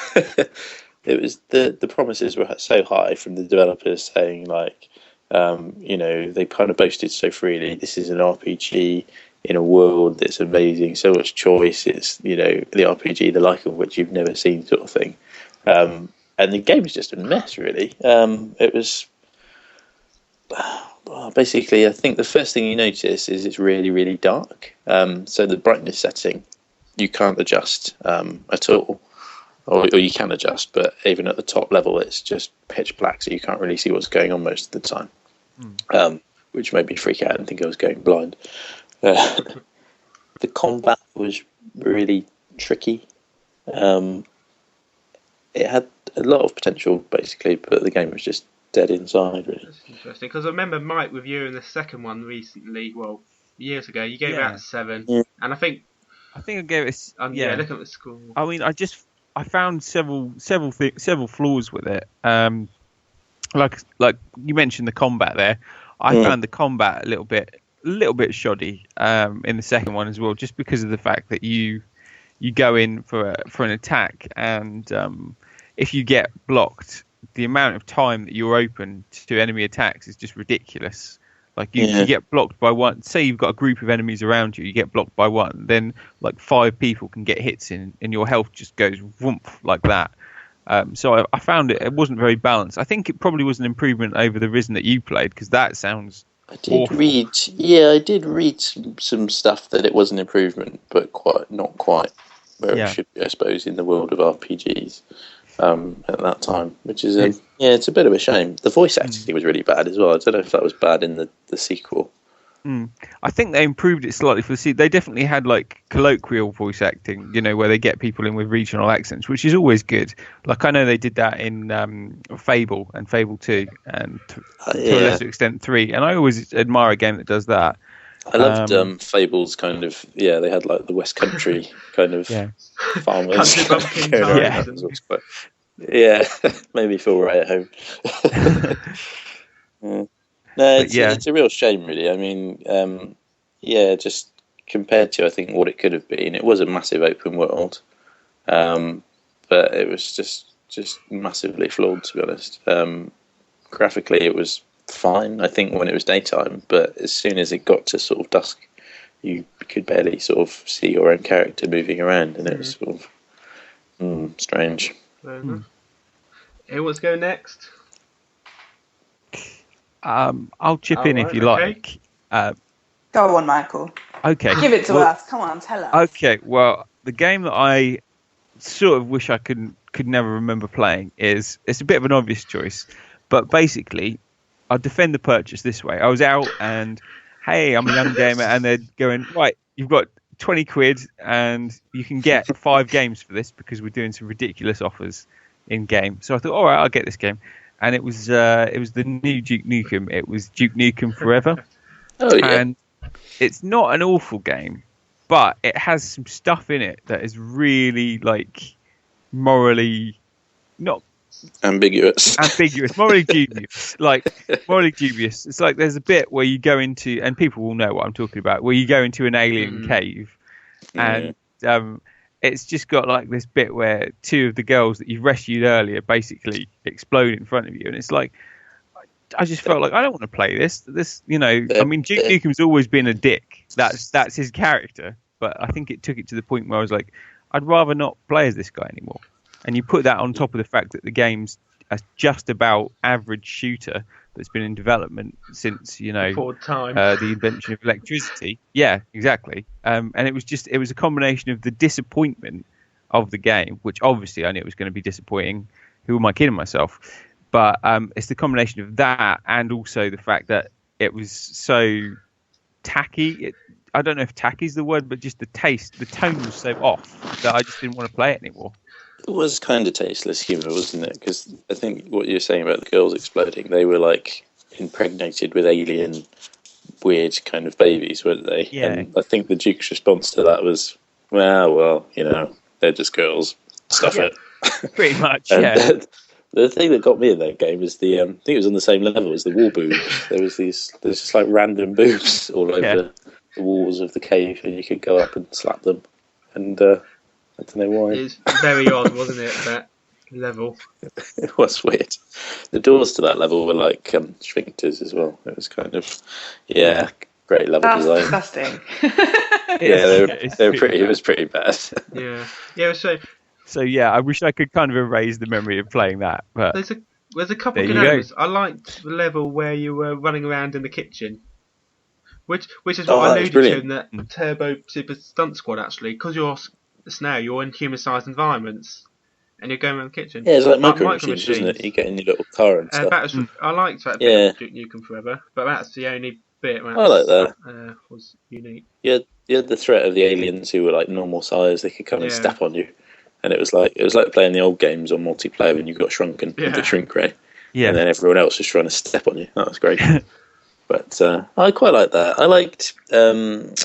it was the promises were so high from the developers, saying like, they kind of boasted so freely, this is an RPG in a world that's amazing, so much choice, it's the RPG the like of which you've never seen, sort of thing. And the game was just a mess, really. It was basically, I think the first thing you notice is it's really, really dark. So the brightness setting you can't adjust at all, or you can adjust, but even at the top level it's just pitch black, so you can't really see what's going on most of the time. Which made me freak out and think I was going blind. The combat was really tricky. It had a lot of potential, basically, but the game was just dead inside, really. That's interesting, because I remember Mike reviewing the second one recently, years ago. You gave it out 7, and I think I gave it. Look at the score. I mean, I found several flaws with it. Like you mentioned the combat there. I found the combat a little bit shoddy in the second one as well, just because of the fact that you go in for an attack, and if you get blocked, the amount of time that you're open to enemy attacks is just ridiculous. Like you get blocked by one. Say you've got a group of enemies around you, you get blocked by one, then like 5 people can get hits in, and your health just goes whoomp like that. So I found it wasn't very balanced. I think it probably was an improvement over the Risen that you played, because that sounds. I did read some stuff that it was an improvement, but not quite where it should be, I suppose, in the world of RPGs at that time, which is it's a bit of a shame. The voice acting was really bad as well. I don't know if that was bad in the sequel. I think they improved it slightly for the They definitely had like colloquial voice acting, where they get people in with regional accents, which is always good. Like I know they did that in Fable and Fable 2 and to a lesser extent 3, and I always admire a game that does that. I loved Fable's kind of they had like the West Country kind of farmers. Made me feel right at home. No, it's a real shame, really. I mean, just compared to, I think, what it could have been, it was a massive open world, but it was just massively flawed, to be honest. Graphically, it was fine, I think, when it was daytime, but as soon as it got to sort of dusk, you could barely sort of see your own character moving around, and it was sort of strange. Who wants to go next? I'll chip in if you like. Go on, Michael. Okay. Give it to us. Come on, tell us. Okay. Well, the game that I sort of wish I could never remember playing it's a bit of an obvious choice, but basically, I'll defend the purchase this way. I was out and, hey, I'm a young gamer, and they're going, right, you've got 20 quid and you can get 5 games for this because we're doing some ridiculous offers in game. So I thought, all right, I'll get this game. And it was the new Duke Nukem. It was Duke Nukem Forever. Oh, yeah. And it's not an awful game, but it has some stuff in it that is really, like, morally not ambiguous, morally dubious. Morally dubious. It's like there's a bit where you go into, and people will know what I'm talking about, where you go into an alien cave, and it's just got like this bit where 2 of the girls that you've rescued earlier basically explode in front of you, and it's like, I just felt like I don't want to play this. I mean, Duke Nukem's always been a dick. That's his character, but I think it took it to the point where I was like, I'd rather not play as this guy anymore. And you put that on top of the fact that the game's a just about average shooter that's been in development since, before time. The invention of electricity. Yeah, exactly. And it was a combination of the disappointment of the game, which obviously I knew it was going to be disappointing. Who am I kidding myself? But it's the combination of that and also the fact that it was so tacky. I don't know if tacky is the word, but just the tone was so off that I just didn't want to play it anymore. It was kind of tasteless humour, wasn't it? Because I think what you're saying about the girls exploding, they were like impregnated with alien, weird kind of babies, weren't they? Yeah. And I think the Duke's response to that was, well, they're just girls. Stuff it. Pretty much, yeah. The thing that got me in that game was I think it was on the same level as the wall boobs. There's just like random boobs all over the walls of the cave, and you could go up and slap them. And I don't know why. It's very odd, wasn't it, that level? It was weird. The doors to that level were like sphincters as well. It was kind of, great level design. That's disgusting. They were pretty. It was pretty bad. Yeah. So yeah, I wish I could kind of erase the memory of playing that. But there's a couple of good elements. I liked the level where you were running around in the kitchen, which is what I alluded to in that Turbo Super Stunt Squad actually, because you're in human-sized environments and you're going around the kitchen. Yeah, it's like micro machines, isn't it? You get in your little car and stuff. I liked that bit of Duke Nukem Forever, but that's the only bit I like that. Was unique. You had the threat of the aliens who were like normal size. They could come and step on you. And it was like playing the old games on multiplayer when you got shrunken with the shrink ray, and then everyone else was trying to step on you. That was great. But I quite liked that. I liked the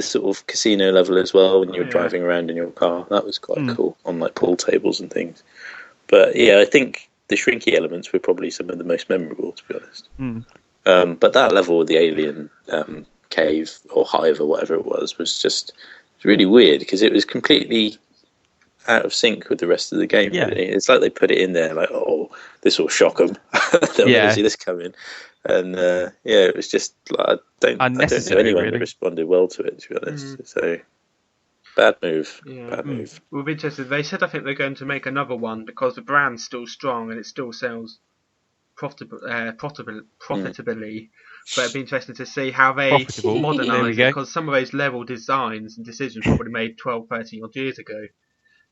sort of casino level as well when you were driving around in your car. That was quite cool on like pool tables and things. But yeah, I think the shrinky elements were probably some of the most memorable, to be honest. But that level with the alien cave or hive or whatever it was just really weird because it was completely out of sync with the rest of the game. Yeah. Really. It's like they put it in there like, this will shock them. They'll never see this coming. And it was just like, I don't know anyone that responded well to it, to be honest. So bad move. Bad move. We'll be interested. They said I think they're going to make another one because the brand's still strong and it still sells profitably. But it'd be interesting to see how they modernise it because some of those level designs and decisions probably made 12, 13 odd years ago.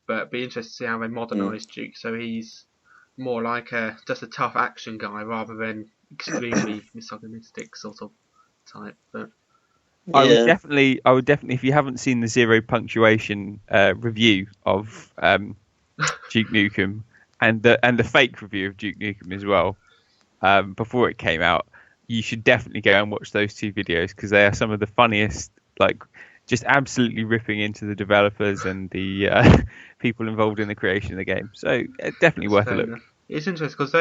But it'd be interesting to see how they modernise Duke so he's more like just a tough action guy rather than extremely misogynistic sort of type. But I would definitely, if you haven't seen the zero punctuation review of Duke Nukem and the fake review of Duke Nukem as well, before it came out, you should definitely go and watch those 2 videos because they are some of the funniest, like just absolutely ripping into the developers and the people involved in the creation of the game. So definitely worth a look. It's interesting because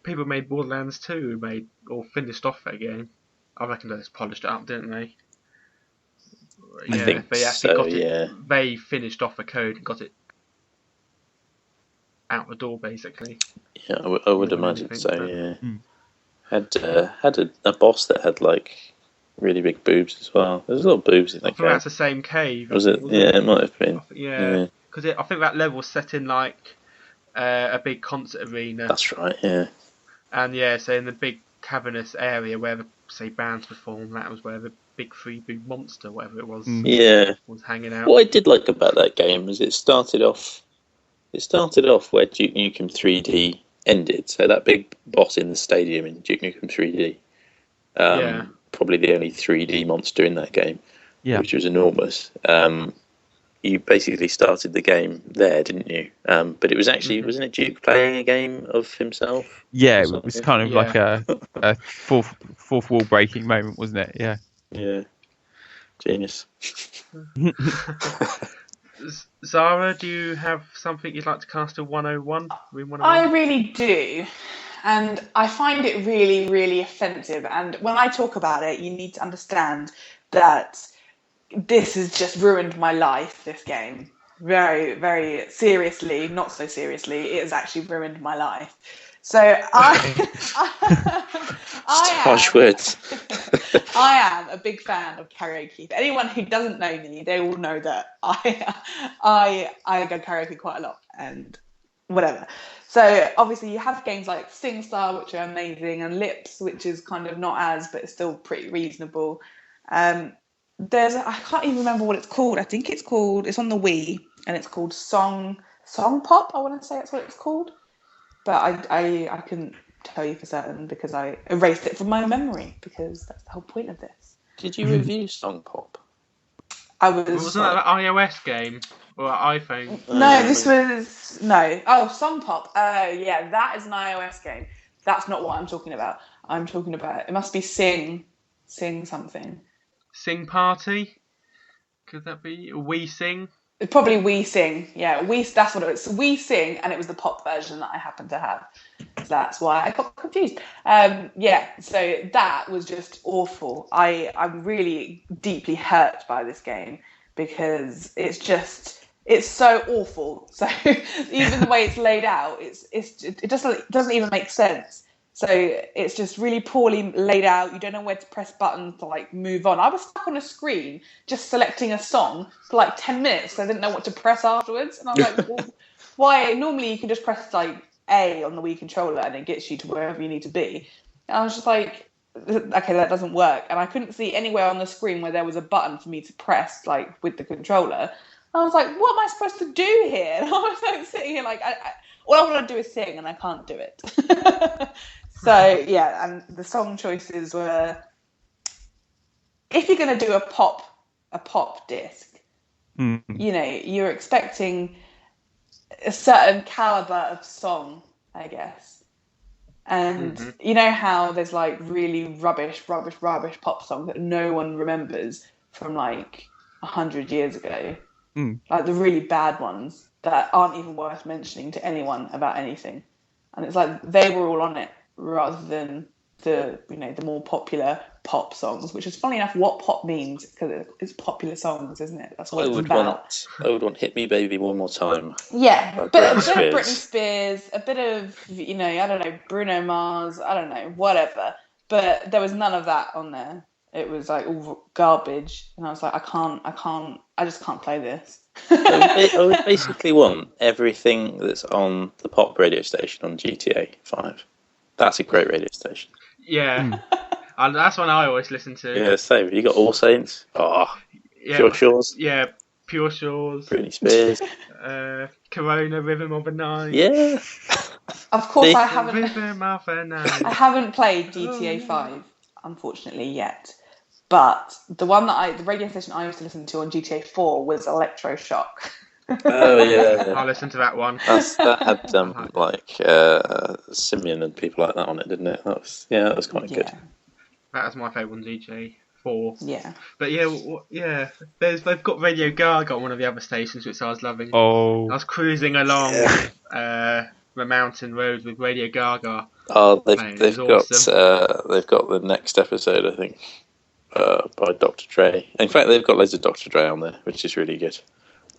people made Borderlands 2 or finished off their game. I reckon they just polished it up, didn't they? I think they actually got it. They finished off the code and got it out the door, basically. Yeah, I would imagine so. Yeah, had a boss that had like really big boobs as well. There's a lot of boobs in that cave. That's the same cave. Was it? It might have been. Because I think that level was set in like a big concert arena. That's right. Yeah. And so in the big cavernous area where the bands perform, that was where the big 3-boob monster, whatever it was, was hanging out. What I did like about that game was it started off where Duke Nukem 3D ended. So that big boss in the stadium in Duke Nukem 3D, probably the only 3D monster in that game, which was enormous. You basically started the game there, didn't you? But it was actually, wasn't it Duke playing a game of himself? Yeah, it was kind of like a fourth wall breaking moment, wasn't it? Yeah. Yeah. Genius. Zara, do you have something you'd like to cast a 101? I really do. And I find it really, really offensive. And when I talk about it, you need to understand that this has just ruined my life, this game. Very, very seriously, not so seriously, it has actually ruined my life. So harsh words. I am a big fan of karaoke. For anyone who doesn't know me, they will know that I go karaoke quite a lot and whatever. So obviously you have games like SingStar, which are amazing, and Lips, which is kind of not as, but it's still pretty reasonable. I can't even remember what it's called. I think it's on the Wii, and it's called Song Pop. I want to say that's what it's called. But I couldn't tell you for certain because I erased it from my memory, because that's the whole point of this. Did you review Song Pop? Wasn't that an iOS game or an iPhone? No, this was Song Pop. Yeah, that is an iOS game. That's not what I'm talking about. I'm talking about, it must be Sing something. Sing Party? Could that be We Sing? Probably We Sing, yeah. That's what it was. We Sing, and it was the pop version that I happened to have. So that's why I got confused. So that was just awful. I'm really deeply hurt by this game because it's so awful. So even the way it's laid out, it doesn't even make sense. So it's just really poorly laid out. You don't know where to press buttons to like move on. I was stuck on a screen just selecting a song for like 10 minutes. So I didn't know what to press afterwards. And I was like, well, why? Normally you can just press like A on the Wii controller and it gets you to wherever you need to be. And I was just like, okay, that doesn't work. And I couldn't see anywhere on the screen where there was a button for me to press like with the controller. I was like, what am I supposed to do here? And I was like sitting here like, all I want to do is sing and I can't do it. So, yeah, and the song choices were, if you're going to do a pop disc, you're expecting a certain caliber of song, I guess. And you know how there's like really rubbish pop songs that no one remembers from like 100 years ago? Like the really bad ones that aren't even worth mentioning to anyone about anything. And it's like they were all on it, rather than the more popular pop songs, which is funny enough what pop means, because it's popular songs, isn't it? That's what it's about. I would want "Hit Me Baby One More Time." Yeah, but a bit of Britney Spears, a bit of I don't know, Bruno Mars, I don't know, whatever. But there was none of that on there. It was like all garbage, and I was like, I just can't play this. I would basically want everything that's on the pop radio station on GTA 5. That's a great radio station. Yeah. And that's one I always listen to. Yeah, same. You got All Saints. Pure Shores. Yeah, Pure Shores. Britney Spears. Corona, Rhythm of the Night. Yeah. Of course, I haven't. Rhythm of the Night. I haven't played GTA 5, unfortunately, yet. But the radio station I used to listen to on GTA 4 was Electroshock. Oh yeah, I listened to that one. That had Simeon and people like that on it, didn't it? That was quite good. That was my favourite one, GTA 4. Yeah. But they've got Radio Gaga on one of the other stations, which I was loving. Oh. I was cruising along the mountain road with Radio Gaga. Oh, they've got the next episode, I think, by Dr. Dre. In fact, they've got loads of Dr. Dre on there, which is really good.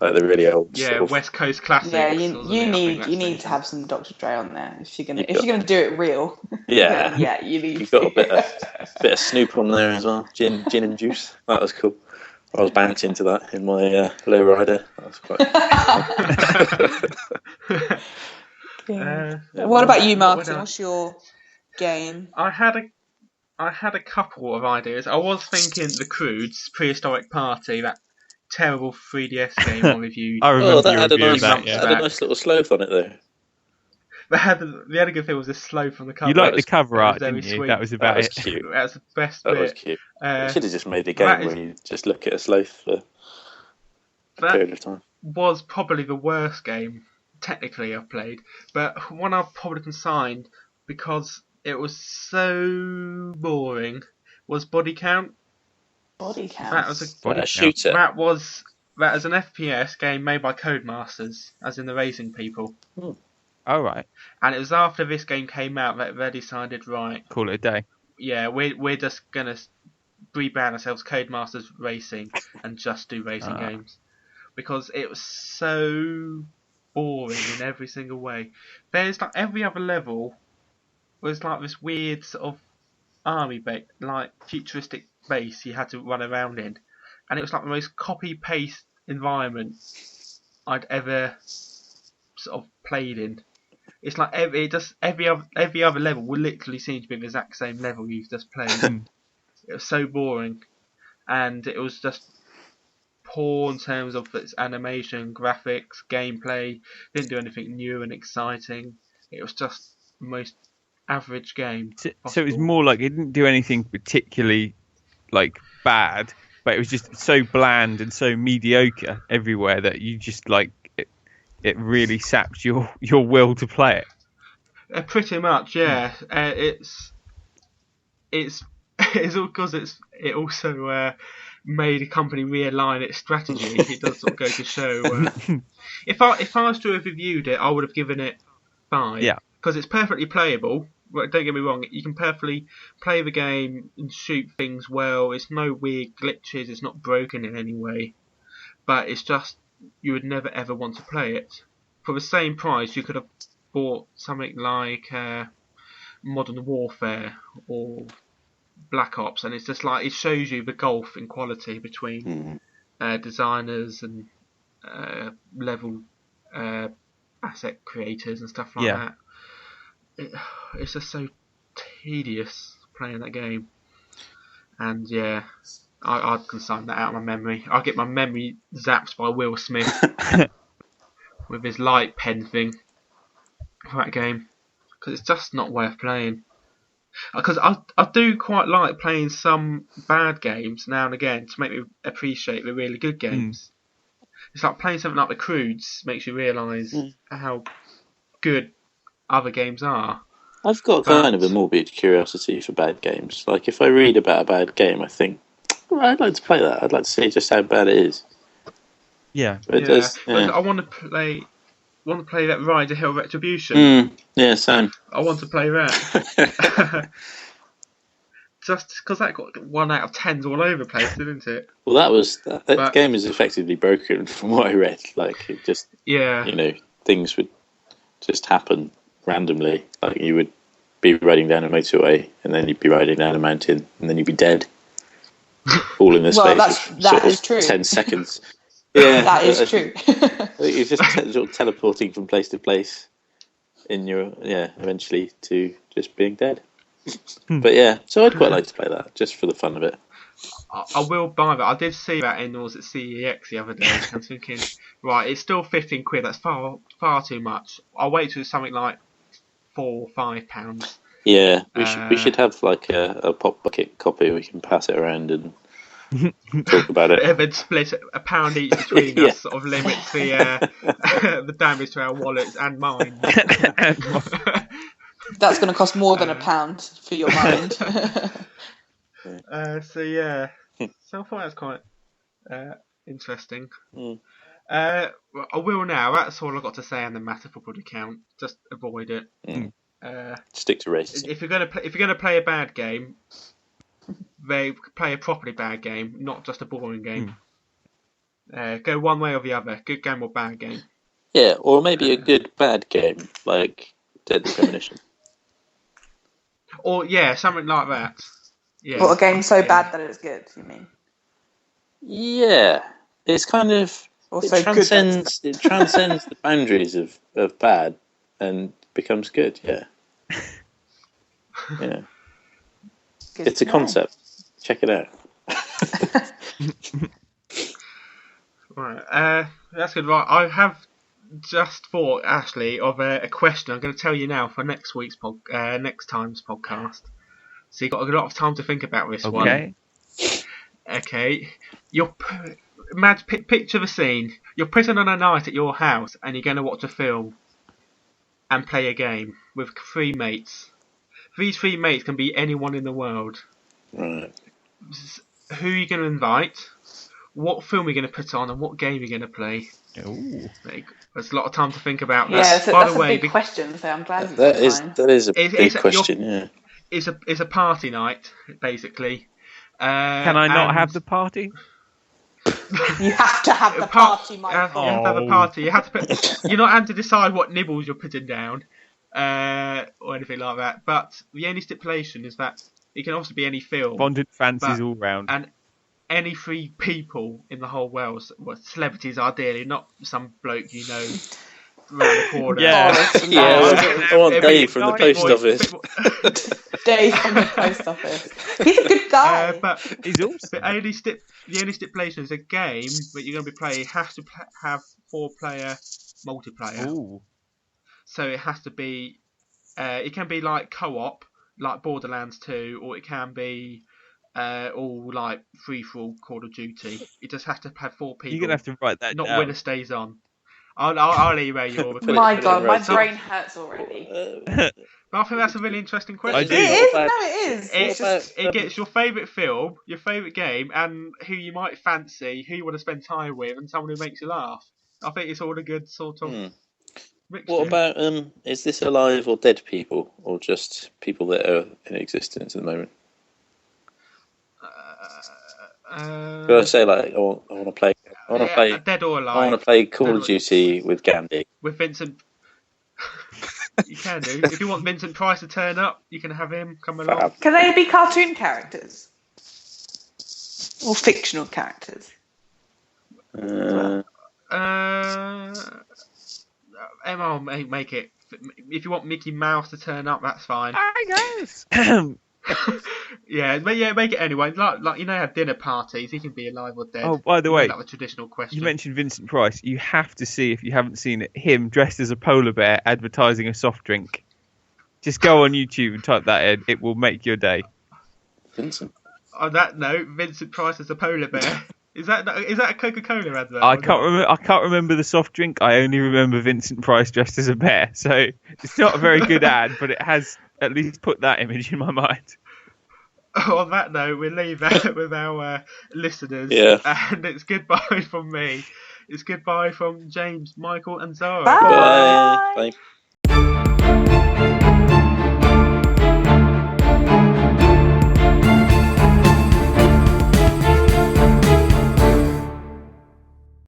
Like the really old West Coast classics. Yeah, you need to have some Dr. Dre on there if you're gonna do it real. Yeah, yeah, you need. You've got a bit of Snoop on there as well. Gin and juice. That was cool. I was bouncing to that in my lowrider. That was quite. What about you, Martyn? What's your game? I had a couple of ideas. I was thinking The Croods Prehistoric Party, that terrible 3DS game I reviewed. I remember that had a that. nice little sloth on it though. the only good thing was the slow from the cover. You liked the cover that was art, very didn't you? sweet. That was about was it. cute. That's the best That bit. was cute. You should have just made a that game is- where you just look at a sloth for a That period of time. was probably the worst game technically I've played, but one I've probably consigned because it was so boring was Body Count. Body count. That was Body A shooter. that is an FPS game made by Codemasters, as in the racing people. All right, And it was after this game came out that they decided, right, call it a day. yeah, we're just gonna rebrand ourselves Codemasters Racing and just do racing games, because it was so boring in every single way. There's like every other level was like this weird sort of army base, like futuristic base you had to run around in, and it was like the most copy paste environment I'd ever sort of played in. It's like every other level would literally seem to be the exact same level you've just played. It was so boring, and it was just poor in terms of its animation, graphics, gameplay. Didn't do anything new and exciting. It was just the most average game. So it was possible. more like it didn't do anything particularly like bad, but it was just so bland and so mediocre everywhere that you just like it really sapped your will to play it. Pretty much, yeah. It's all because it also made a company realign its strategy. It does sort of go to show. If I was to have reviewed it, I would have given it 5. Yeah. Because it's perfectly playable. Well, don't get me wrong. You can perfectly play the game and shoot things well. It's no weird glitches. It's not broken in any way. But it's just you would never ever want to play it. For the same price, you could have bought something like Modern Warfare or Black Ops, and it's just like it shows you the gulf in quality between designers and level asset creators and stuff like that. It's just so tedious playing that game, and yeah, I'd consign that out of my memory. I get my memory zapped by Will Smith with his light pen thing for that game, because it's just not worth playing. Because I do quite like playing some bad games now and again to make me appreciate the really good games. It's like playing something like The Croods makes you realise how good other games are. I've got kind of a morbid curiosity for bad games. Like, if I read about a bad game, I think, I'd like to play that. I'd like to see just how bad it is. Yeah. But I want to play that Ride to Hell Retribution. Yeah, same. I want to play that. Just because that got 1 out of 10s all over the place, didn't it? Well, that game is effectively broken from what I read. Like, it just, things would just happen randomly. Like, you would be riding down a motorway, and then you'd be riding down a mountain, and then you'd be dead. All in the space of that is true. 10 seconds. Yeah, that is true. You're just sort of teleporting from place to place in your, eventually to just being dead. But yeah, so I'd quite like to play that, just for the fun of it. I will buy that. I did see that in was at CEX the other day. I was thinking, right, it's still 15 quid. That's far too much. I'll wait till something like £4 or £5. Yeah, we should have like a PopBucket copy. We can pass it around and talk about it. And then split £1 each between us, sort of limits the damage to our wallets and mine. That's going to cost more than £1 for your mind. So I thought that was quite interesting. I will now. That's all I've got to say on the matter for Body Count. Just avoid it. Stick to race. If you're gonna play a bad game, play a properly bad game, not just a boring game. Go one way or the other. Good game or bad game. Yeah, or maybe a good bad game like Deadly Premonition. Or something like that. Yeah. What, a game so bad that it's good, you mean? Yeah. It's kind of it transcends the boundaries of bad and becomes good, yeah. Yeah. It's a concept. Check it out. Right. That's good. Right. I have just thought, Ashley, of a question I'm going to tell you now for next time's podcast. So you've got a lot of time to think about this one. Okay. Okay. Picture the scene. You're prison on a night at your house, and you're going to watch a film and play a game with 3 mates. These 3 mates can be anyone in the world. Right. Who are you going to invite? What film are you going to put on, and what game are you going to play? Ooh. There's a lot of time to think about that. Yeah, so By that's the way, a big question. So I'm glad That is a big question. Yeah. It's a party night, basically. Can I not have the party? You have to have the party, Michael. You have to have a party. You have to you're not having to decide what nibbles you're putting down, or anything like that. But the only stipulation is that it can also be any film. Bonded fancies all round. And any 3 people in the whole world, well, celebrities ideally, not some bloke you know around the corner. Yeah. I want Dave from the post office. Dave from the post office. He's a good guy. But He's awesome. the only stipulation is a game that you're going to be playing has to have 4-player multiplayer. Ooh. So it has to be, it can be like co-op, like Borderlands 2, or it can be all like free-for-all Call of Duty. It just has to have 4 people. You're gonna have to write that not down. winner stays on. I'll email you all. My God, my brain hurts already. But I think that's a really interesting question. I do. It is. No, it is. It gets your favourite film, your favourite game, and who you might fancy, who you want to spend time with, and someone who makes you laugh. I think it's all a good sort of mixture. What about is this alive or dead people, or just people that are in existence at the moment? Could I say like I want to play? Dead or Alive. I want to play Call of Duty with Gandhi. With Vincent. You can do. If you want Vincent Price to turn up, you can have him come along. Can they be cartoon characters or fictional characters? Emma, make it. If you want Mickey Mouse to turn up, that's fine. Hi guys. Make it anyway. Like you know, have dinner parties. He can be alive or dead. Oh, by the way, like a traditional question. You mentioned Vincent Price. You have to see, if you haven't seen it, him dressed as a polar bear advertising a soft drink. Just go on YouTube and type that in. It will make your day. Vincent. On that note, Vincent Price as a polar bear. Is that a Coca-Cola advert? I can't remember the soft drink. I only remember Vincent Price dressed as a bear. So it's not a very good ad, but it has at least put that image in my mind. On that note, we'll leave that with our listeners. Yeah. And it's goodbye from me. It's goodbye from James, Michael, and Zara. Bye. Bye.